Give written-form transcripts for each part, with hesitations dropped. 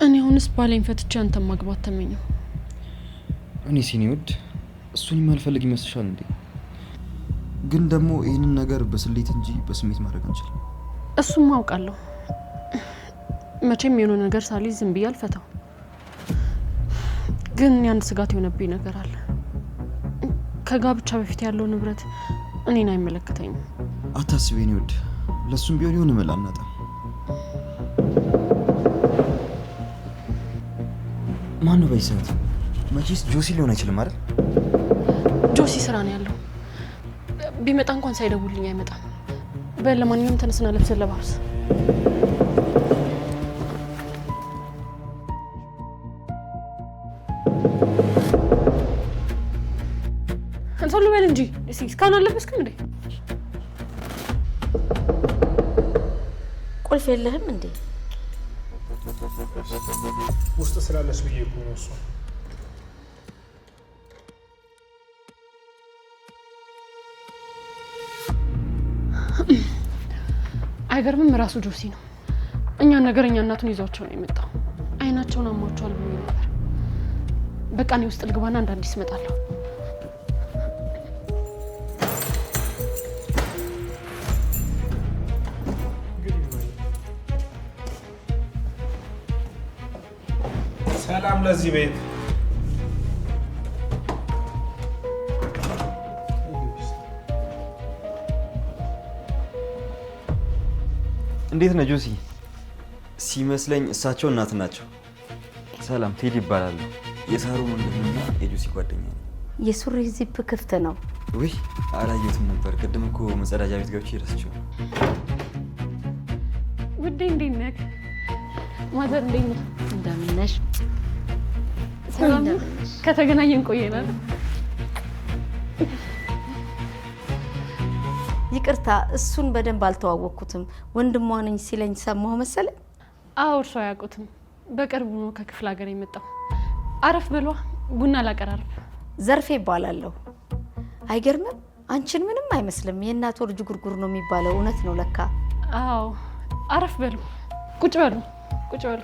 እኔ አሁንስ ባሌን ፈትቼ አንተን ማግባት ተመኘው። እኔ ሲኒውድ እሱን የማልፈልግ ይመስልሻል እንዴ? ግን ደግሞ ይህንን ነገር በስሌት እንጂ በስሜት ማድረግ አንችልም። እሱም አውቃለሁ። መቼም የሆነ ነገር ሳልይዝ ዝም ብዬ አልፈታው። ግን ያን ስጋት የሆነብኝ ነገር አለ። ከጋብቻ በፊት ያለው ንብረት እኔን አይመለከተኝም። አታስቢ የኔ ውድ፣ ለሱም ቢሆን የሆነ መላ እናጣ። ማን ነው በይሰት? መቼስ ጆሲ ሊሆን አይችልም አይደል? ጆሲ ስራ ነው ያለው። ቢመጣ እንኳን ሳይደውልኝ አይመጣም። ለማንኛውም ተነስና ልብስ ለባብስ። አንሶ ልበል እንጂ እስካሁን አለበስክም እንዴ? ቁልፍ የለህም እንዴ? ውስጥ ስላለሽ ብዬ እኮ ነው እሱ። አይገርምም? ራሱ ጆሲ ነው። እኛን ነገረኛ እናቱን ይዟቸው ነው የመጣው። አይናቸውን አሟቸዋል ብሎ ነበር። በቃ እኔ ውስጥ ልግባና አንድ አዲስ እመጣለሁ። ሰላም ለዚህ ቤት። እንዴት ነህ ጆሲ? ሲመስለኝ እሳቸው እናት ናቸው። ሰላም፣ ቴዲ ይባላሉ። የሳሩ ወንድምና የጆሲ ጓደኛ ነኝ። የሱሪ ዚፕ ክፍት ነው። ውይ አላየሁትም ነበር። ቅድም እኮ መጸዳጃ ቤት ገብቼ ረስቼው። ውዴ እንዴት ነህ? ማዘር እንዴት ነህ? እንደምን ነሽ? ሰላም ከተገናኘን ቆየናል። ይቅርታ እሱን በደንብ አልተዋወቅኩትም። ወንድሟ ነኝ ሲለኝ ሰማሁ መሰለ። አዎ እርሶ አያውቁትም። በቅርቡ ነው ከክፍለ ሀገር የመጣው። አረፍ በሏ፣ ቡና ላቀራርብ። ዘርፌ ይባላለሁ። አይገርምም? አንቺን ምንም አይመስልም። የእናት ወርጅ ጉርጉር ነው የሚባለው እውነት ነው ለካ። አዎ አረፍ በሉ፣ ቁጭ በሉ፣ ቁጭ በሉ።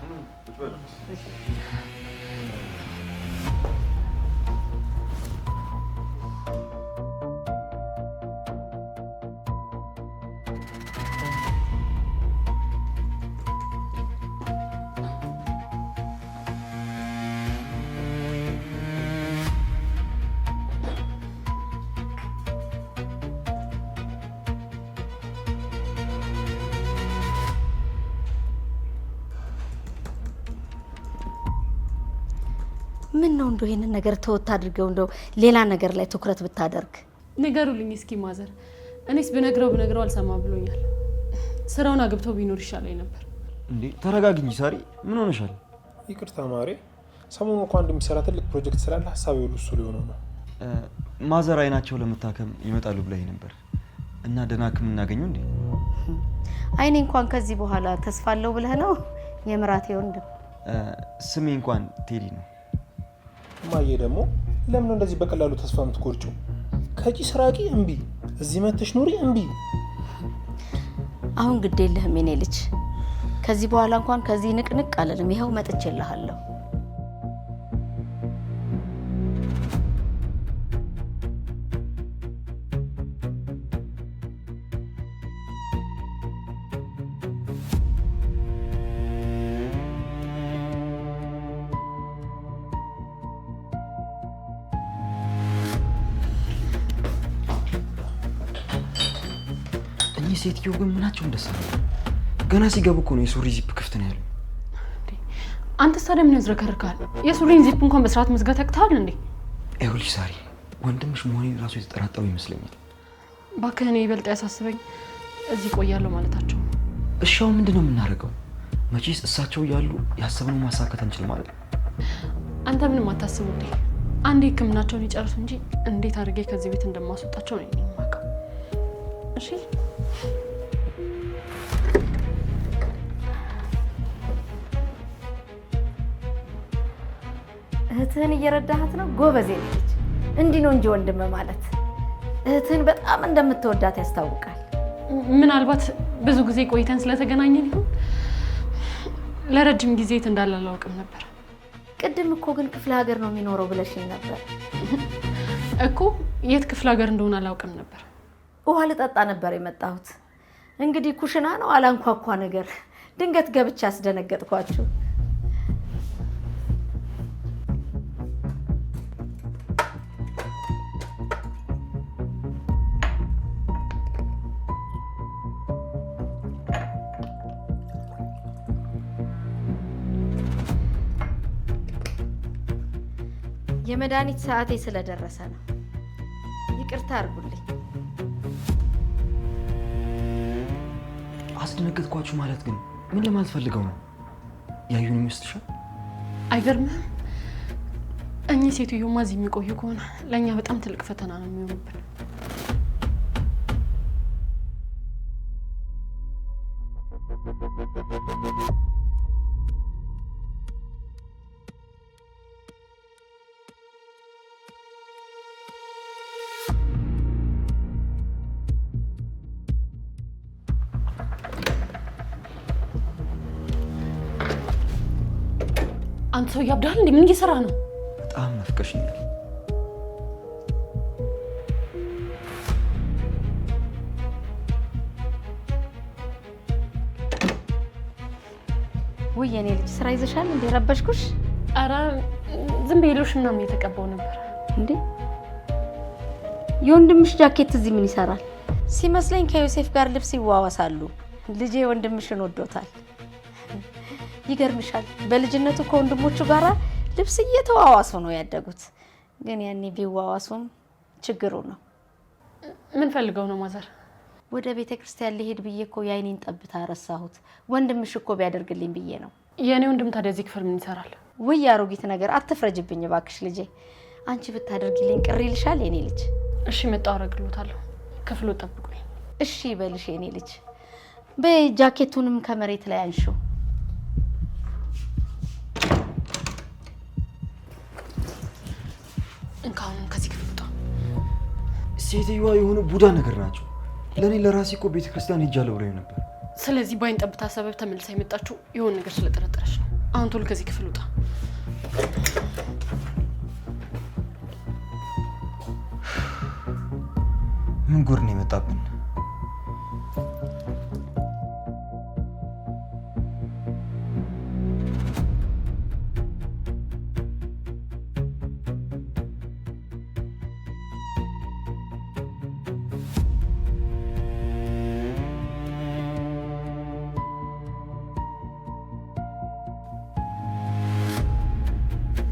ምን ነው እንደው ይሄንን ነገር ተወት አድርገው እንደው ሌላ ነገር ላይ ትኩረት ብታደርግ። ንገሩልኝ እስኪ ማዘር። እኔስ ብነግረው አልሰማ ብሎኛል። ስራውን አግብተው ቢኖር ይሻለኝ ነበር። እንዴ ተረጋጊ እንጂ ሳሪ፣ ምን ሆነሻል? ይቅርታ ማሬ፣ ሰሞኑን እንኳን እንደሚሰራ ትልቅ ፕሮጀክት ስላለ ሀሳብ ይወሉ እሱ ሊሆነው ነው። ማዘር አይናቸው ለመታከም ይመጣሉ ብለኝ ነበር እና ደህና ሕክምና እናገኘው እንዴ? አይኔ እንኳን ከዚህ በኋላ ተስፋ አለው ብለህ ነው? የምራቴ ወንድም ስሜ እንኳን ቴዲ ነው። ማዬ ደግሞ ለምን እንደዚህ በቀላሉ ተስፋ የምትቆርጪው? ከጪስ ራቂ እምቢ፣ እዚህ መተሽ ኑሪ እምቢ። አሁን ግድ የለህም የኔ ልጅ። ከዚህ በኋላ እንኳን ከዚህ ንቅንቅ አለንም። ይኸው መጥቼልሃለሁ። ሴትዮ ግን ምናቸው እንደሰራ ገና ሲገቡ እኮ ነው የሱሪ ዚፕ ክፍት ነው ያለው። አንተ ታዲያ ምን ያዝረከርካል? የሱሪን ዚፕ እንኳን በስርዓት መዝጋት ያቅታል እንዴ? ይኸውልሽ ሳሪ፣ ወንድምሽ መሆኔን ራሱ የተጠራጠሩ ይመስለኛል። እባክህ እኔ ይበልጥ ያሳስበኝ እዚህ ቆያለሁ ማለታቸው። እሻው ምንድነው የምናደርገው? መቼስ እሳቸው እያሉ ያሰብነው ማሳካት አንችል ማለት ነው። አንተ ምንም አታስብ እንዴ። አንዴ ህክምናቸውን ይጨርሱ እንጂ እንዴት አድርጌ ከዚህ ቤት እንደማስወጣቸው ነው የማውቀው። እሺ እህትህን እየረዳሃት ነው። ጎበዜ ልጅ። እንዲህ ነው እንጂ ወንድም ማለት እህትህን በጣም እንደምትወዳት ያስታውቃል። ምናልባት ብዙ ጊዜ ቆይተን ስለተገናኘን ይሁን ለረጅም ጊዜ የት እንዳለ አላውቅም ነበር። ቅድም እኮ ግን ክፍለ ሀገር ነው የሚኖረው ብለሽኝ ነበር እኮ። የት ክፍለ ሀገር እንደሆነ አላውቅም ነበር። ውሃ ልጠጣ ነበር የመጣሁት። እንግዲህ ኩሽና ነው አላንኳኳ ነገር። ድንገት ገብቻ አስደነገጥኳችሁ። የመድኃኒት ሰዓቴ ስለደረሰ ነው። ይቅርታ አድርጉልኝ። አስደነገጥኳችሁ ማለት ግን ምን ለማለት ፈልገው ነው? ያዩን ይመስልሻል? አይገርምህም? እኚህ ሴትዮማ እዚህ የሚቆዩ ከሆነ ለእኛ በጣም ትልቅ ፈተና ነው የሚሆኑብን። አንተ ሰው ያብዳል እንዴ? ምን እየሰራ ነው? በጣም ናፍቀሽኛል። ውይ የኔ ልጅ ስራ ይዘሻል እንዴ? ረበሽኩሽ? አረ ዝም ብዬሽ ምናምን እየተቀባው ነበር። እንዴ የወንድምሽ ጃኬት እዚህ ምን ይሰራል? ሲመስለኝ ከዮሴፍ ጋር ልብስ ይዋዋሳሉ። ልጄ ወንድምሽን ወዶታል። ይገርምሻል፣ በልጅነቱ ከወንድሞቹ ጋር ልብስ እየተዋዋሱ ነው ያደጉት። ግን ያኔ ቢዋዋሱም ችግሩ ነው። ምን ፈልገው ነው ማዘር? ወደ ቤተ ክርስቲያን ልሄድ ብዬ እኮ የአይኔን ጠብታ ረሳሁት። ወንድምሽ እኮ ቢያደርግልኝ ብዬ ነው። የኔ ወንድም ታዲያ እዚህ ክፍል ምን ይሰራል? ውይ አሮጊት ነገር አትፍረጅብኝ እባክሽ ልጄ። አንቺ ብታደርግልኝ ቅር ይልሻል የኔ ልጅ? እሺ መጣው አረግሎታለሁ። ክፍሉ ጠብቁኝ። እሺ ይበልሽ የኔ ልጅ። በጃኬቱንም ከመሬት ላይ አንሺው። እንካሁን ከዚህ ክፍል ውጣ። ሴትዮዋ የሆኑ ቡዳ ነገር ናቸው። ለኔ ለራሴ እኮ ቤተክርስቲያን ሄጃለሁ ብለኝ ነበር። ስለዚህ ባይን ጠብታ ሰበብ ተመልሳ የመጣችው የሆነ ነገር ስለጠረጠረች ነው። አሁን ቶሎ ከዚህ ክፍል ውጣ። ምን ጉድ ነው የመጣብን?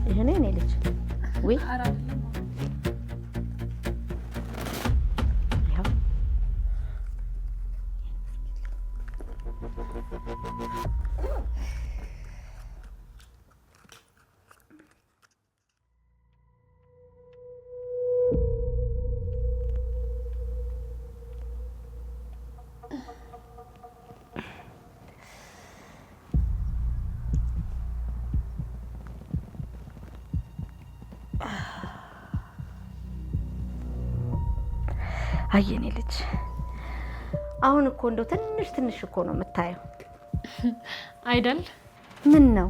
ይሄኔ እኔ ልጅ ወይ አየኔ ልጅ አሁን እኮ እንደው ትንሽ እኮ ነው የምታየው አይደል? ምን ነው?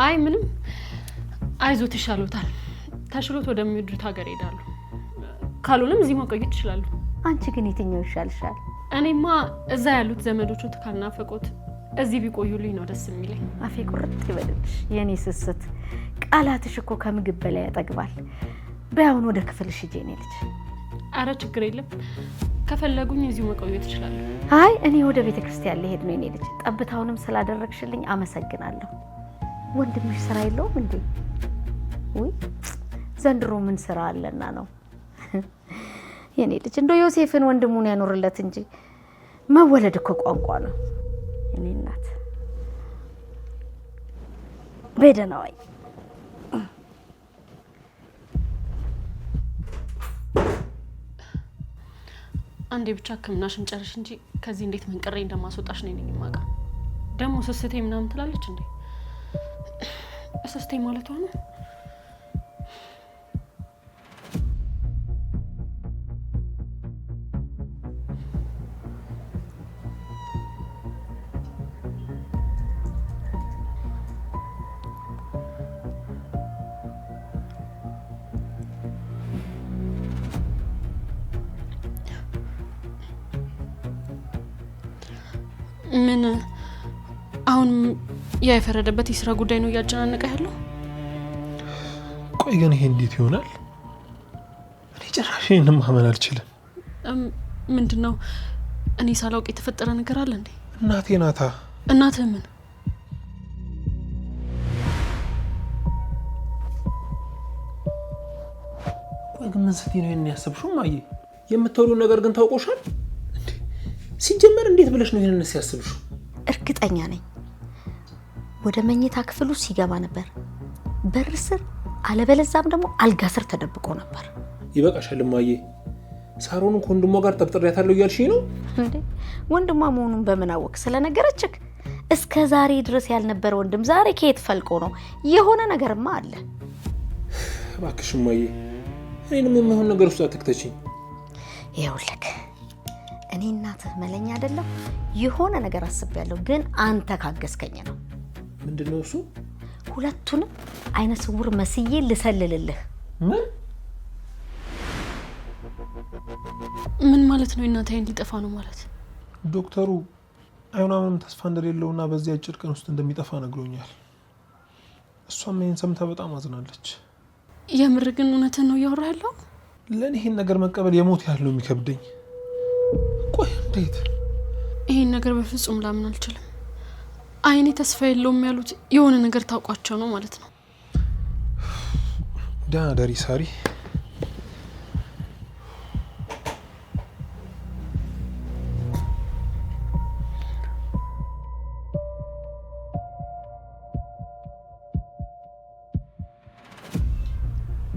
አይ ምንም። አይዞት ይሻሎታል። ተሽሎት ወደሚወዱት ሀገር ይሄዳሉ። ካልሆነም እዚህ መቆየት ይችላሉ። አንቺ ግን የትኛው ይሻልሻል? እኔማ እዛ ያሉት ዘመዶቹን ካልናፈቁት እዚህ ቢቆዩልኝ ነው ደስ የሚለኝ። አፌ ቁርጥ ይበልልሽ የኔ ስስት። ቃላትሽ እኮ ከምግብ በላይ ያጠግባል። በያውን ወደ ክፍልሽ ሂጂ የኔ ልጅ። አረ ችግር የለም። ከፈለጉኝ እዚሁ መቆየት ይችላል። አይ እኔ ወደ ቤተ ክርስቲያን ልሄድ ነው የኔ ልጅ። ጠብታውንም ስላደረግሽልኝ አመሰግናለሁ። ወንድምሽ ስራ የለውም እንዴ? ወይ ዘንድሮ ምን ስራ አለና ነው? የኔ ልጅ እንደው ዮሴፍን ወንድሙን ያኖርለት እንጂ መወለድ እኮ ቋንቋ ነው። የኔ እናት በደናዋይ አንዴ ብቻ ሕክምናሽን ጨርሽ እንጂ ከዚህ እንዴት መንቀሬ እንደማስወጣሽ ነኝ የማውቀው። ደግሞ ስስቴ ምናምን ትላለች እንዴ? ስስቴ ማለት ነው። ምን አሁን ያ የፈረደበት የስራ ጉዳይ ነው እያጨናነቀ ያለው? ቆይ ግን ይሄ እንዴት ይሆናል? እኔ ጭራሽ ይሄንን ማመን አልችልም። ምንድነው? እኔ ሳላውቅ የተፈጠረ ነገር አለ እንዴ? እናቴ ናታ። እናትህ ምን? ቆይ ግን ምን ስትይ ነው ይሄን ያሰብሽው? ማየ የምትወሉ ነገር ግን ታውቆሻል እንዴ? ሲጀመር እንዴት ብለሽ ነው ይሄንን ያሰብሽው? እርግጠኛ ነኝ ወደ መኝታ ክፍሉ ሲገባ ነበር በር ስር፣ አለበለዛም ደግሞ አልጋ ስር ተደብቆ ነበር። ይበቃሻል ማየ። ሳሮን ከወንድሟ ጋር ጠርጥሬያታለሁ እያልሽኝ ነው እንዴ? ወንድሟ መሆኑን በምን አወቅ? ስለነገረችክ? እስከ ዛሬ ድረስ ያልነበረ ወንድም ዛሬ ከየት ፈልቆ ነው? የሆነ ነገርማ አለ። እባክሽ ማየ፣ እኔንም የማይሆን ነገር ውስጥ አትክተችኝ። ይኸውልህ እኔ እናትህ መለኛ አይደለም። የሆነ ነገር አስቤያለሁ፣ ግን አንተ ካገዝከኝ ነው። ምንድነው እሱ? ሁለቱንም አይነ ስውር መስዬ ልሰልልልህ። ምን ማለት ነው? እናቴ አይን ሊጠፋ ነው ማለት? ዶክተሩ አይኗ ምንም ተስፋ እንደሌለውና በዚህ አጭር ቀን ውስጥ እንደሚጠፋ ነግሮኛል። እሷም ይሄን ሰምታ በጣም አዝናለች። የምር ግን እውነትን ነው እያወራ ያለው? ለእኔ ይሄን ነገር መቀበል የሞት ያህል ነው የሚከብደኝ። ቆይ እንዴት? ይሄን ነገር በፍጹም ላምን አልችልም። አይኔ ተስፋ የለውም ያሉት የሆነ ነገር ታውቋቸው ነው ማለት ነው። ደህና ደሪ ሳሪ።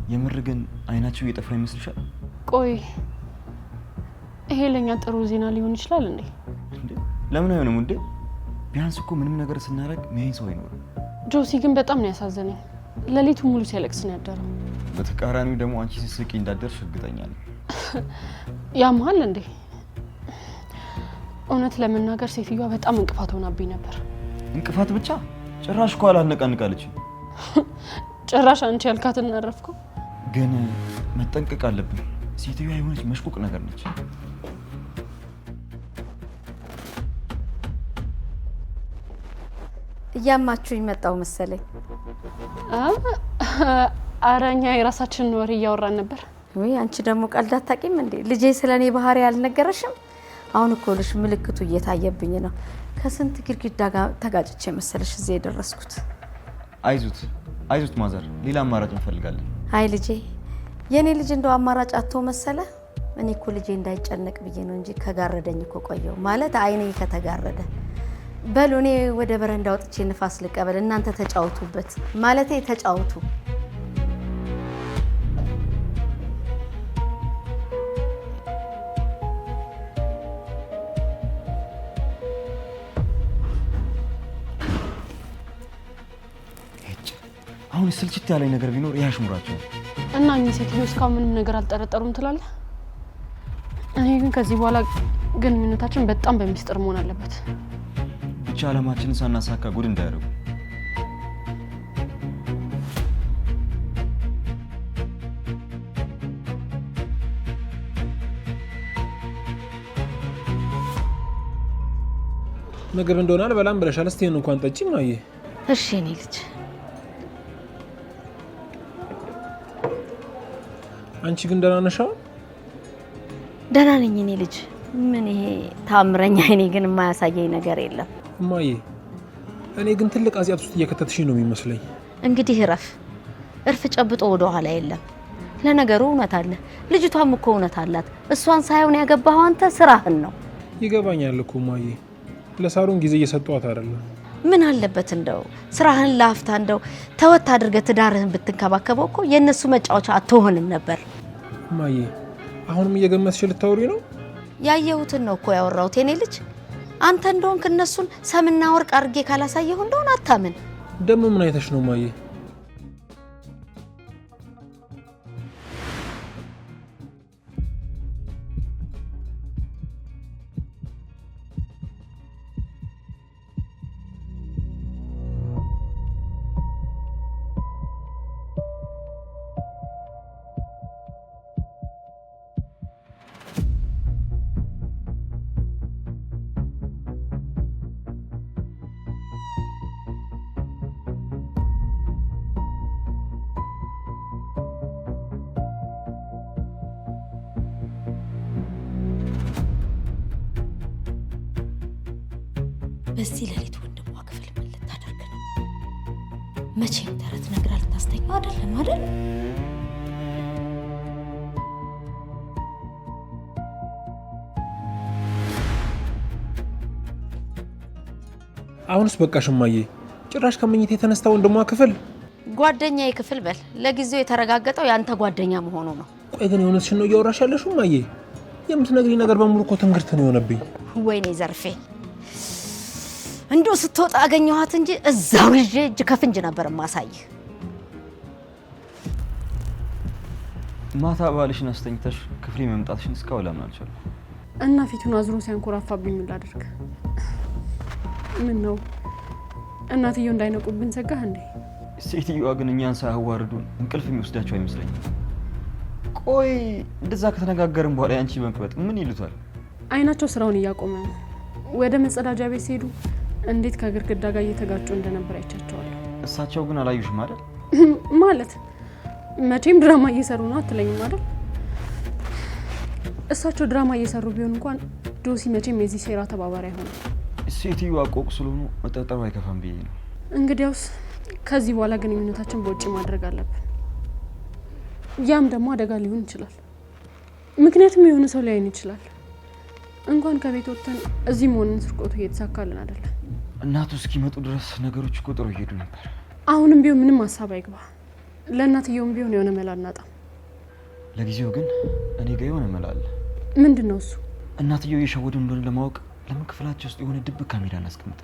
የምር ግን አይናቸው እየጠፋ ይመስልሻል? ቆይ ይሄ ለኛ ጥሩ ዜና ሊሆን ይችላል እንዴ? ለምን አይሆንም እንዴ? ቢያንስ እኮ ምንም ነገር ስናረግ ሚያይ ሰው አይኖርም። ጆሲ ግን በጣም ነው ያሳዘነኝ። ሌሊቱ ሙሉ ሲያለቅስ ነው ያደረው። በተቃራኒው ደግሞ አንቺ ስትስቂ እንዳደርሽ እርግጠኛ ነኝ። ያማል እንዴ? እውነት ለመናገር ሴትዮዋ በጣም እንቅፋት ሆናብኝ ነበር። እንቅፋት ብቻ? ጭራሽ እኮ አላነቃንቃለች። ጭራሽ አንቺ ያልካትን እናረፍከው። ግን መጠንቀቅ አለብን። ሴትዮዋ የሆነች መሽቁቅ ነገር ነች። እያማችሁ ይመጣው መሰለኝ። አረኛ የራሳችንን ወሬ እያወራን ነበር። ወይ አንቺ ደግሞ ቀልድ አታውቂም እንዴ? ልጄ ስለኔ ባህሪ አልነገረሽም? አሁን እኮ ልሽ ምልክቱ እየታየብኝ ነው። ከስንት ግድግዳ ጋር ተጋጭቼ መሰለሽ እዚህ የደረስኩት። አይዙት ማዘር፣ ሌላ አማራጭ እንፈልጋለን። አይ ልጄ፣ የኔ ልጅ እንደው አማራጭ አጥቶ መሰለ። እኔ እኮ ልጄ እንዳይጨነቅ ብዬ ነው እንጂ ከጋረደኝ እኮ ቆየው ማለት አይኔ ከተጋረደ። በሉ እኔ ወደ በረንዳ ወጥቼ ንፋስ ልቀበል፣ እናንተ ተጫወቱበት። ማለቴ ተጫወቱ። አሁን ስልችት ያለኝ ነገር ቢኖር ያሽሙራቸው እና እኚህ ሴትዮ እስካሁን ምንም ነገር አልጠረጠሩም ትላለህ? እኔ ግን ከዚህ በኋላ ግንኙነታችን በጣም በሚስጥር መሆን አለበት። ብቻ አለማችንን ሳናሳካ ጉድ እንዳያደርጉ። ምግብ እንደሆነ አልበላም ብለሻል። እስቲ እንኳን ጠጪ ማየ። እሺ እኔ ልጅ። አንቺ ግን ደህና ነሽ? ደህና ነኝ እኔ ልጅ። ምን ይሄ ታምረኛ እኔ ግን የማያሳየኝ ነገር የለም ማየ። እኔ ግን ትልቅ አዚያት ውስጥ እየከተትሽኝ ነው የሚመስለኝ። እንግዲህ እርፍ ጨብጦ ወደ ኋላ የለም። ለነገሩ እውነት አለ፣ ልጅቷም እኮ እውነት አላት። እሷን ሳይሆን ያገባኸው አንተ ስራህን ነው። ይገባኛል እኮ ማየ፣ ለሳሩን ጊዜ እየሰጠኋት አይደለም። ምን አለበት እንደው ስራህን ላፍታ እንደው ተወት አድርገህ ትዳርህን ብትንከባከበው እኮ የእነሱ መጫወቻ አትሆንም ነበር። ማየ፣ አሁንም እየገመትሽ ልታወሪ ነው? ያየሁትን ነው እኮ ያወራሁት የኔ ልጅ። አንተ እንደሆንክ እነሱን ሰምና ወርቅ አድርጌ ካላሳየሁ እንደሆነ አታምን። ደግሞ ምን አይተሽ ነው ማየ? በዚህ ሌሊት ወንድሟ ክፍል ምን ልታደርግ ነው? መቼም ተረት ነግራ ልታስተኛው አይደለም አይደል? አሁንስ በቃ ሽማዬ፣ ጭራሽ ከመኝታ የተነስታ ወንድሟ ክፍል ጓደኛዬ ክፍል በል። ለጊዜው የተረጋገጠው ያንተ ጓደኛ መሆኑ ነው። ቆይ ግን የሆነሽን ነው እያወራሽ ያለሽው ማዬ? የምትነግሪኝ ነገር በሙሉ እኮ ትንግርት ነው የሆነብኝ። ወይኔ ዘርፌ፣ እንደው ስትወጣ አገኘኋት እንጂ እዛው ይዤ እጅ ከፍንጅ ነበር ማሳይህ። ማታ ባልሽን አስተኝተሽ ክፍሌ መምጣትሽን እስካሁን ላምን አልቻልኩም። እና ፊቱን አዝሮ ሲያንኮራፋብኝ ምን ላድርግ? ምን ነው እናትየው እንዳይነቁብን ሰጋህ እንዴ? ሴትዮዋ ግን እኛን ሳያዋርዱን እንቅልፍ የሚወስዳቸው አይመስለኝም። ቆይ እንደዛ ከተነጋገርን በኋላ ያንቺ መቅበጥ ምን ይሉታል? አይናቸው ስራውን እያቆመ ነው። ወደ መጸዳጃ ቤት ሲሄዱ እንዴት ከግድግዳ ጋር እየተጋጩ እንደነበር አይቻቸዋለሁ። እሳቸው ግን አላዩሽም አይደል? ማለት መቼም ድራማ እየሰሩ ነው አትለኝም አይደል? እሳቸው ድራማ እየሰሩ ቢሆን እንኳን ጆሲ መቼም የዚህ ሴራ ተባባሪ አይሆንም። ሴትዮዋ ቆቅ ስለሆኑ መጠርጠሩ አይከፋም ብዬ ነው። እንግዲያውስ ከዚህ በኋላ ግንኙነታችን በውጪ ማድረግ አለብን። ያም ደግሞ አደጋ ሊሆን ይችላል። ምክንያቱም የሆነ ሰው ሊያይን ይችላል። እንኳን ከቤት ወጥተን እዚህ መሆንን ስርቆቱ እየተሳካልን አይደለም። እናቱ እስኪመጡ ድረስ ነገሮች እኮ ጥሩ እየሄዱ ነበር። አሁንም ቢሆን ምንም ሀሳብ አይግባ። ለእናትየውም ቢሆን የሆነ መላ እናጣም። ለጊዜው ግን እኔ ጋር የሆነ መላ አለ። ምንድን ነው እሱ? እናትየው እየሸወዱ እንደሆነ ለማወቅ ለምን ክፍላቸው ውስጥ የሆነ ድብቅ ካሜራ እናስቀምጥ?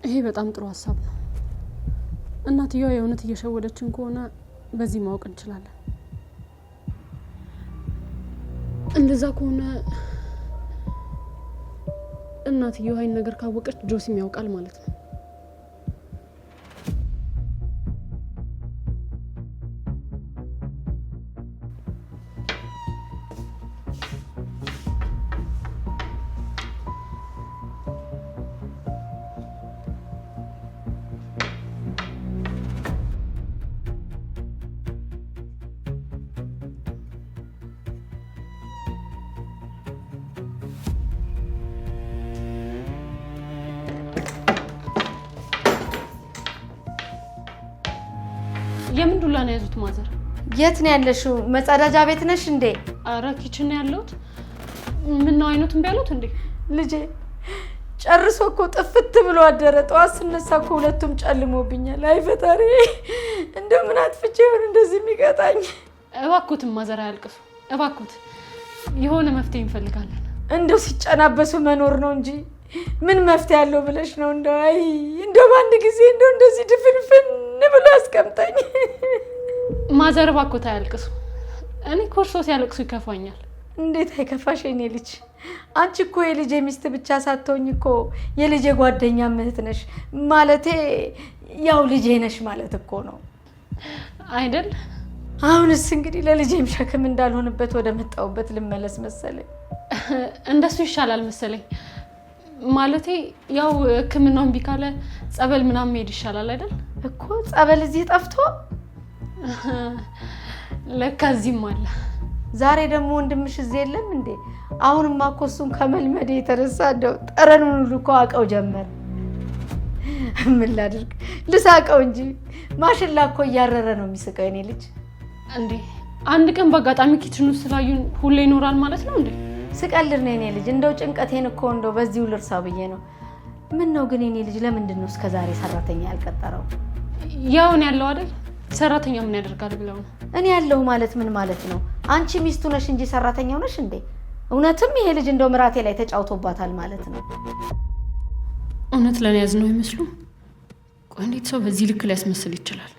ይሄ በጣም ጥሩ ሀሳብ ነው። እናትየዋ የእውነት እየሸወደችን ከሆነ በዚህ ማወቅ እንችላለን። እንደዛ ከሆነ እናትየዋ ይሄን ነገር ካወቀች ጆሲም ያውቃል ማለት ነው። የምን ዱላ ነው ያዙት ማዘር? የት ነው ያለሽው? መጸዳጃ ቤት ነሽ እንዴ? አረ ኪችን ነው ያለሁት። ምን ነው አይኑት እምቢ አሉት እንዴ? ልጄ ጨርሶ እኮ ጥፍት ብሎ አደረ። ጠዋት ስነሳ እኮ ሁለቱም ጨልሞብኛል። አይ ፈጣሪ፣ እንደምን አጥፍቼ ይሆን እንደዚህ የሚቀጣኝ? እባክዎት ማዘር አያልቅሱ፣ እባክዎት። የሆነ መፍትሄ እንፈልጋለን። እንደው ሲጨናበሱ መኖር ነው እንጂ ምን መፍትሄ ያለው ብለሽ ነው? እንደው አይ እንደው በአንድ ጊዜ እንደው እንደዚህ ድፍንፍን ብሎ አስቀምጠኝ። ማዘር እባክዎት አያልቅሱ። እኔ ኮርሶ ሲያለቅሱ ይከፋኛል። እንዴት አይከፋሽ የኔ ልጅ? አንቺ እኮ የልጄ ሚስት ብቻ ሳትሆኝ እኮ የልጄ ጓደኛ እህት ነሽ። ማለቴ ያው ልጄ ነሽ ማለት እኮ ነው አይደል? አሁንስ እንግዲህ ለልጄም ሸክም እንዳልሆንበት ወደ መጣውበት ልመለስ መሰለኝ። እንደሱ ይሻላል መሰለኝ። ማለቴ ያው ሕክምናውን ቢካለ ጸበል ምናምን መሄድ ይሻላል አይደል? እኮ ጸበል እዚህ ጠፍቶ ለካ እዚህም አለ። ዛሬ ደግሞ ወንድምሽ እዚህ የለም እንዴ? አሁንማ እኮ እሱን ከመልመድ የተነሳ እንደው ጠረኑን ሁሉ እኮ አውቀው ጀመር። ምን ላድርግ ልሳቀው እንጂ ማሽላ እኮ እያረረ ነው የሚስቀው የኔ ልጅ። እንዴ አንድ ቀን በአጋጣሚ ኪችን ውስጥ ስላዩን ሁሌ ይኖራል ማለት ነው እንዴ? ስቀልድ ነው የኔ ልጅ። እንደው ጭንቀቴን እኮ እንደው በዚሁ ልርሳው ብዬ ነው። ምን ነው ግን የኔ ልጅ ለምንድን ነው እስከዛሬ ሰራተኛ ያልቀጠረው? ያውን ያለው አይደል? ሰራተኛ ምን ያደርጋል ብለው ነው። እኔ ያለው ማለት ምን ማለት ነው? አንቺ ሚስቱ ነሽ እንጂ ሰራተኛው ነሽ እንዴ? እውነትም ይሄ ልጅ እንደው ምራቴ ላይ ተጫውቶባታል ማለት ነው። እውነት ለኔ ያዝነው አይመስሉም? ቆይ እንዴት ሰው በዚህ ልክ ሊያስመስል ይችላል?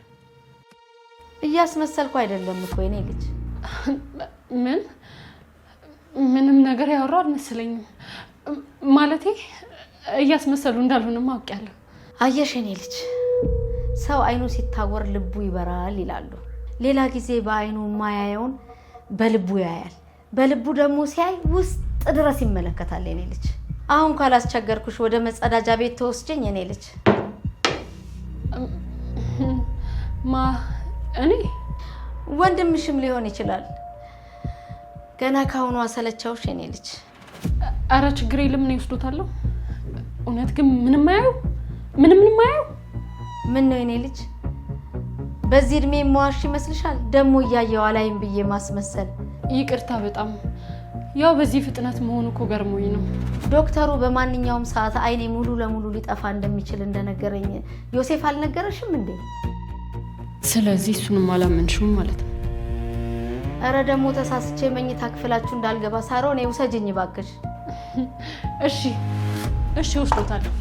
እያስመሰልኩ አይደለም እኮ የኔ ልጅ። ምንም ነገር ያወራው አልመሰለኝም። ማለቴ እያስመሰሉ እንዳልሆነ አውቄያለሁ። አየሽ የኔ ልጅ፣ ሰው አይኑ ሲታወር ልቡ ይበራል ይላሉ። ሌላ ጊዜ በአይኑ ማያየውን በልቡ ያያል። በልቡ ደግሞ ሲያይ ውስጥ ድረስ ይመለከታል የኔ ልጅ። አሁን ካላስቸገርኩሽ ወደ መጸዳጃ ቤት ተወስጂኝ የኔ ልጅ። እኔ ወንድምሽም ሊሆን ይችላል። ገና ካሁኑ አሰለቻውሽ የኔ ልጅ። አረ ችግር የለም፣ እኔ ወስዶታለሁ። እውነት ግን ምንም አያዩ ምንም አያዩ። ምን ነው የኔ ልጅ በዚህ እድሜ መዋሽ ይመስልሻል? ደሞ እያየው አላይም ብዬ ማስመሰል። ይቅርታ በጣም ያው በዚህ ፍጥነት መሆኑ እኮ ገርሞኝ ነው። ዶክተሩ በማንኛውም ሰዓት አይኔ ሙሉ ለሙሉ ሊጠፋ እንደሚችል እንደነገረኝ ዮሴፍ አልነገረሽም እንዴ? ስለዚህ እሱንም አላመንሽውም ማለት ነው? አረ ደሞ ተሳስቼ መኝታ ክፍላችሁ እንዳልገባ ሳሮን ውሰጂኝ ባክሽ። እሺ እሺ ወስዶታለሁ።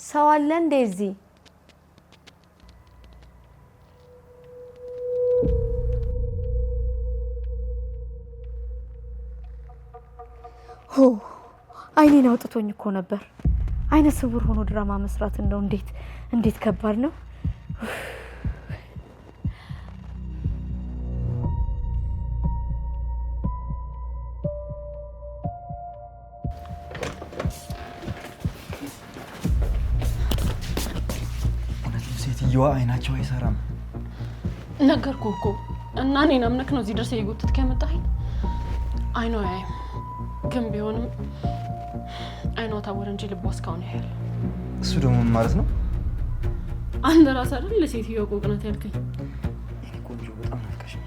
ሰው አለ እንደዚህ አይኔን አውጥቶኝ እኮ ነበር። አይነ ስውር ሆኖ ድራማ መስራት እንደው እንዴት ከባድ ነው። ሴትዮዋ አይናቸው አይሰራም። ነገርኩህ እኮ እና እኔን አምነክ ነው እዚህ ድረስ የጎተትክ ያመጣኸኝ። አይኗ አያይም ግን ቢሆንም አይኗ ታወረ እንጂ ልቧ እስካሁን ያያል። እሱ ደግሞ ምን ማለት ነው? አንተ ራስህ አይደል ለሴትዮዋ ቆቅናት ያልከኝ? እኔ ቆንጆ በጣም ናፍቀሽኝ።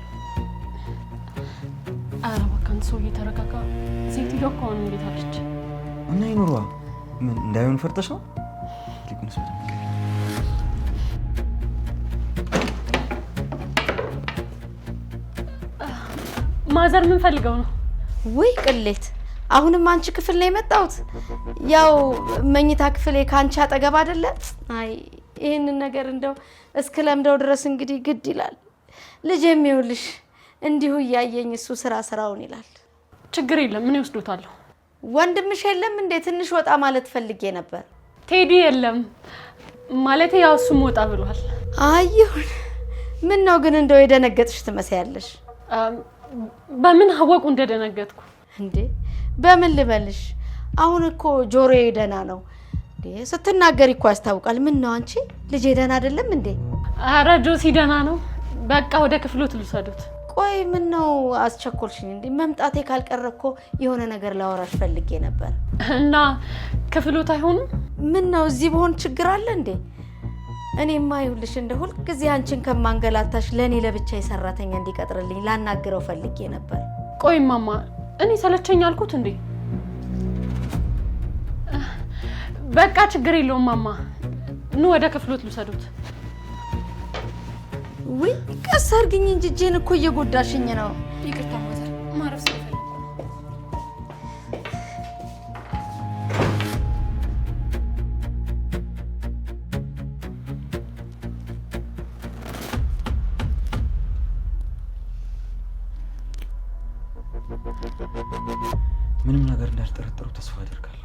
ኧረ እባክህ አንተ ሰውዬ ተረጋጋ። ሴትዮዋ እኮ አሁን እንዴት አለች? እና ይኑሯ ምን እንዳይሆን ፈርተሽ ነው? ሊቁንስ በደምብ ማዘር ምን ፈልገው ነው? ወይ ቅሌት! አሁንም አንቺ ክፍል ላይ መጣሁት። ያው መኝታ ክፍሌ ካንቺ አጠገብ አይደለ? አይ ይሄንን ነገር እንደው እስከለምደው ድረስ እንግዲህ ግድ ይላል። ልጄም ይኸውልሽ እንዲሁ እያየኝ እሱ ስራውን ይላል። ችግር የለም ምን ይወስዱታለሁ። ወንድምሽ የለም እንዴ? ትንሽ ወጣ ማለት ፈልጌ ነበር። ቴዲ የለም ማለት ያው እሱም ወጣ ብሏል። አይሁን። ምን ነው ግን እንደው የደነገጥሽ ትመስያለሽ። በምን አወቁ እንደደነገጥኩ? እንዴ በምን ልበልሽ? አሁን እኮ ጆሮዬ ደህና ነው እንዴ? ስትናገሪ እኮ ያስታውቃል። ምን ነው አንቺ ልጄ ደህና አይደለም እንዴ? ኧረ ጆሲ ደህና ነው። በቃ ወደ ክፍሎት ልውሰዱት። ቆይ ምን ነው አስቸኮልሽኝ እንዴ? መምጣቴ ካልቀረ እኮ የሆነ ነገር ላወራሽ ፈልጌ ነበር። እና ክፍሎት አይሆንም? ምን ነው እዚህ በሆን ችግር አለ እንዴ? እኔማ ይኸውልሽ እንደ ሁል ጊዜ አንቺን ከማንገላታሽ ለኔ ለብቻ ሰራተኛ እንዲቀጥርልኝ ላናግረው ፈልጌ ነበር። ቆይ ማማ እኔ ሰለቸኝ አልኩት እንዴ? በቃ ችግር የለውም ማማ ኑ ወደ ክፍሎት ልውሰዱት። ውይ ቀስ አድርጊኝ እንጂ እጄን እኮ እየጎዳሽኝ ነው። ይቅርታ ማዘር ማረፍ ስለፈለኩ። ምንም ነገር እንዳልጠረጠሩ ተስፋ አደርጋለሁ።